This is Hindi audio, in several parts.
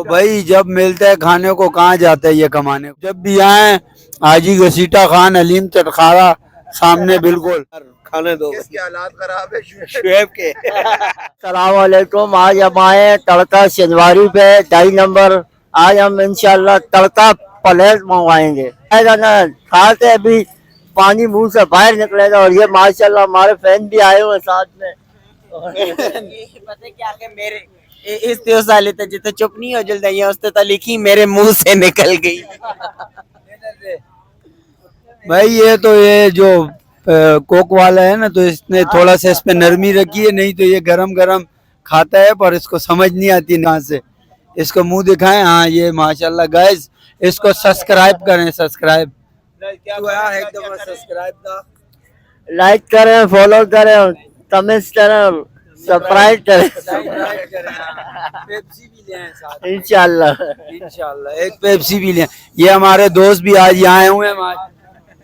तो भाई जब मिलते हैं खाने को कहाँ जाते हैं ये कमाने को। जब भी आए हाजी घसीटा खान हलीम चटखारा सामने बिल्कुल। खाने दो। किसके हालात खराब है? शुएब के। सलामकुम। आज हम आए तड़का शनिवारी पे 2.5 नंबर। आज हम इंशाल्लाह तड़का प्लेट मंगवाएंगे। ना खाते अभी पानी मुंह से बाहर निकलेगा। और ये माशाल्लाह हमारे फैन भी आए हुए साथ में। पता क्या कि मेरे इस त्यो साले ते जिते चुप नहीं हो जल्दी है उसते तो लिखी मेरे मुंह से निकल गई। भाई ये तो ये जो कोक वाला है ना, तो इसने थोड़ा सा इस पे नरमी रखी है, नहीं तो ये गरम गरम खाता है पर इसको समझ नहीं आती कहाँ से। इसको मुंह दिखाएं। हाँ ये माशाल्लाह गाइस, इसको सब्सक्राइब करें। सब्सक्राइब लाइक करें, फॉलो करें, कमेंट करें, सब्सक्राइब करें इंशाल्लाह। एक पेप्सी भी लें। ये हमारे दोस्त भी आज यहाँ आए हुए हैं।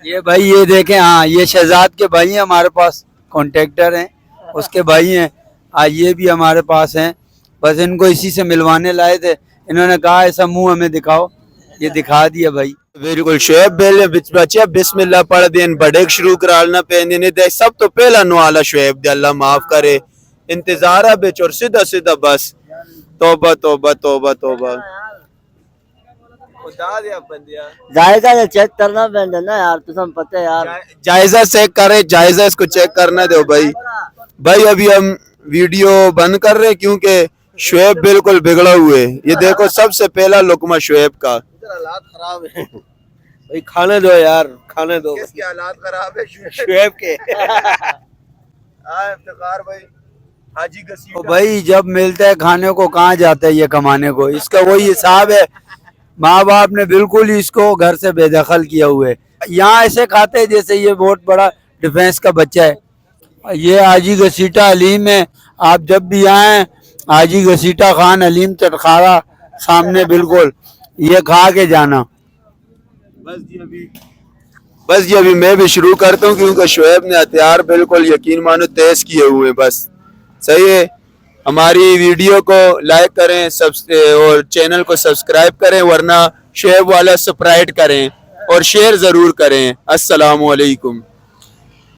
ये भाई ये देखें, हाँ ये शहजाद के भाई हैं, हमारे पास कॉन्ट्रैक्टर हैं, उसके भाई हैं। आज ये भी हमारे पास हैं। बस इनको इसी से मिलवाने लाए थे। इन्होंने कहा ऐसा मुंह हमें दिखाओ, ये दिखा दिया भाई। बिल्कुल शुएब बेले बच्चे बिस्मिल्लाह पढ़ देन बड़े शुरू करालना पे ने दे सब तो पहला नुआला शुएब दे अल्लाह माफ करे। इंतजार बिच और सीधा सीधा बस तौबा तौबा तौबा तौबा। खुदा दे बंदिया जायजा चेक करना पैंदा ना यार, तुम पता है यार। जायजा चेक करे, जायजा इसको चेक करना दो भाई। भाई अभी हम वीडियो बंद कर रहे क्योंकि शुएब बिल्कुल बिगड़ा हुए। ये देखो सबसे पहला लुकमा शुएब का। हालात खराब है भाई खाने दो यार, खाने दो। किसके हालात खराब है? शुएब के। इफ्तिखार भाई हाजी तो भाई जब मिलते हैं खाने को कहाँ जाते हैं ये कमाने को। इसका वही हिसाब है, माँ बाप ने बिल्कुल ही इसको घर से बेदखल किया हुआ है। यहाँ ऐसे खाते हैं जैसे ये बहुत बड़ा डिफेंस का बच्चा है। ये हाजी घसीटा हलीम है। आप जब भी आए हाजी घसीटा खान हलीम चटखारा सामने बिल्कुल, ये खा के जाना। बस जी अभी मैं भी शुरू करता हूँ क्योंकि शुएब ने हथियार बिल्कुल यकीन मानो तेज किए हुए। बस सही है। हमारी वीडियो को लाइक करें और चैनल को सब्सक्राइब करें, वरना शुएब वाला स्प्राइट करें और शेयर जरूर करें। अस्सलामु अलैकुम।